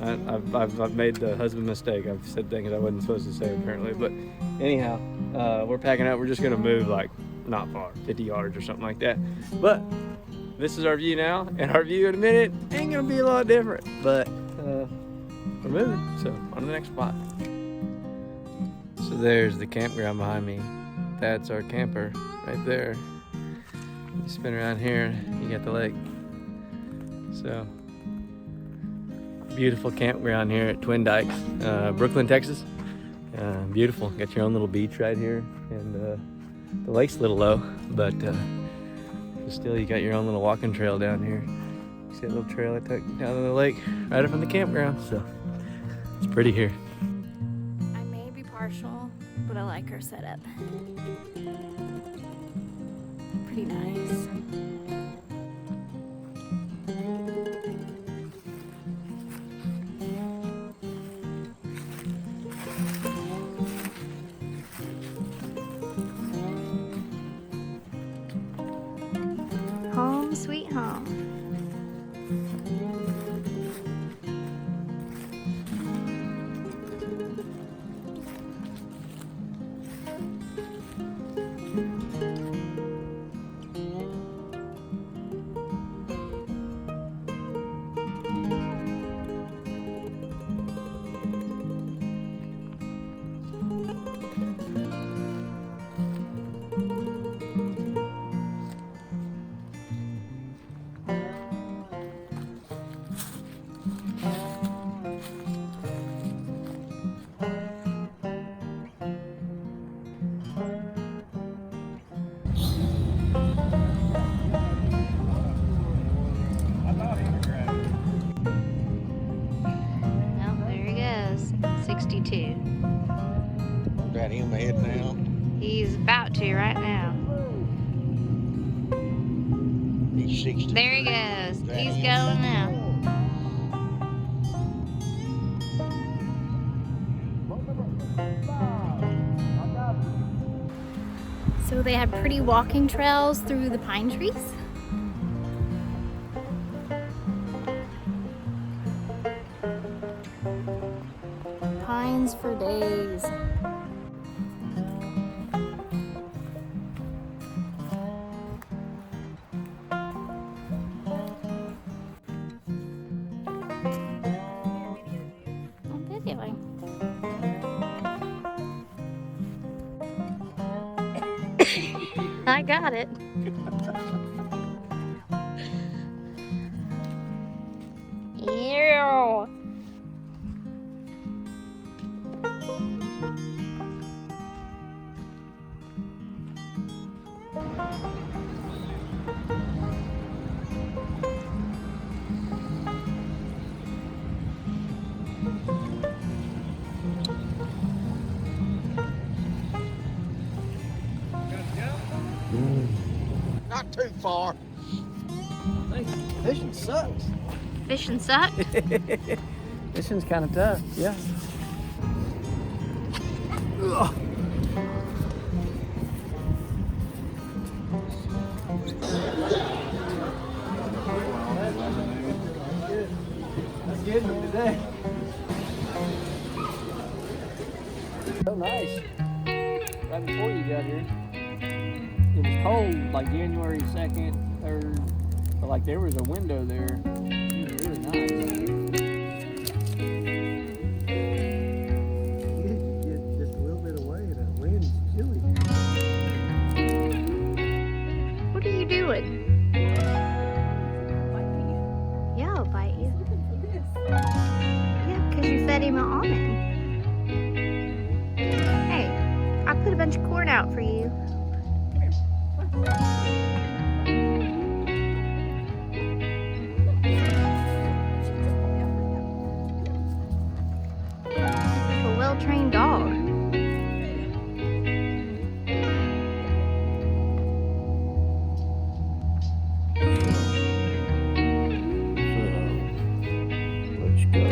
I've made the husband mistake. I've said things I wasn't supposed to say apparently. But anyhow, we're packing up. We're just gonna move like not far, 50 yards or something like that. But this is our view now, and our view in a minute ain't gonna be a lot different. But we're moving, so on to the next spot. So there's the campground behind me. That's our camper right there. You spin around here, you got the lake. So beautiful campground here at Twin Dikes, Brooklyn, Texas. Beautiful. Got your own little beach right here, and the lake's a little low, but still you got your own little walking trail down here. You see that little trail I took down to the lake right up from the campground, so it's pretty here. I may be partial, but I like our setup. Pretty nice. Home sweet home. Got him heading out. He's about to right now. He's 60. There he goes. He's going now. So they have pretty walking trails through the pine trees. Pines for days. I got it. Ew. Not too far. Fishing sucks. Fishing sucks? Fishing's kind of tough, yeah. Ugh. That's getting them today. So nice. Right before you got here, it was cold, like January 2nd, 3rd, but like there was a window there. It was really nice. Get just a little bit away and the wind's chilly. What are you doing? Yeah, I'll bite you. Yeah, because you fed him an almond. Hey, I put a bunch of corn out for you. Like a well-trained dog. Let's go.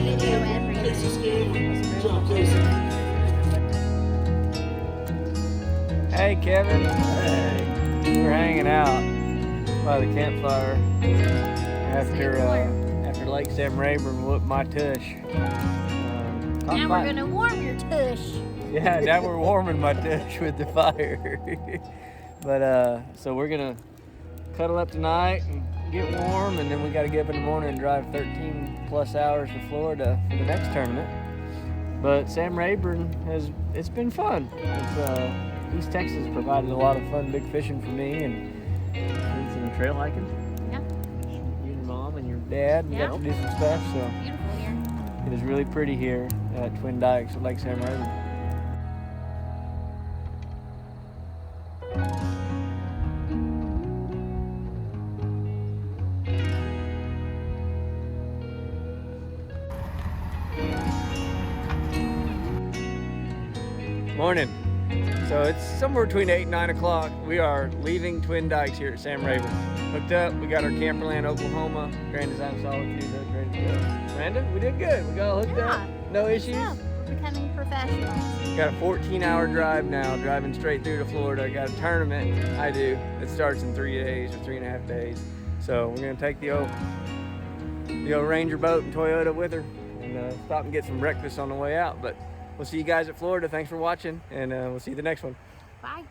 video Hey Kevin. Hey. We're hanging out by the campfire after Lake Sam Rayburn whooped my tush. Now we're gonna warm your tush. Yeah, now we're warming my tush with the fire. But so we're gonna cuddle up tonight and get warm, and then we got to get up in the morning and drive 13 plus hours to Florida for the next tournament. But Sam Rayburn it's been fun. East Texas provided a lot of fun big fishing for me, and some trail hiking. Yeah. You and your mom and your dad got to do some stuff. So Beautiful here. it is really pretty here at Twin Dikes at Lake Sam Rayburn. Morning. So it's somewhere between 8 and 9 o'clock. We are leaving Twin Dikes here at Sam Rayburn. Hooked up, we got our Camperland, Oklahoma, Grand Design Solitude, ready to go. Miranda, we did good. We got all hooked up. No issues. Yeah, we're becoming professionals. Got a 14-hour drive now, driving straight through to Florida. Got a tournament, I do, that starts in 3 days or 3.5 days. So we're gonna take the old Ranger boat and Toyota with her and stop and get some breakfast on the way out. But we'll see you guys at Florida. Thanks for watching, and we'll see you the next one. Bye.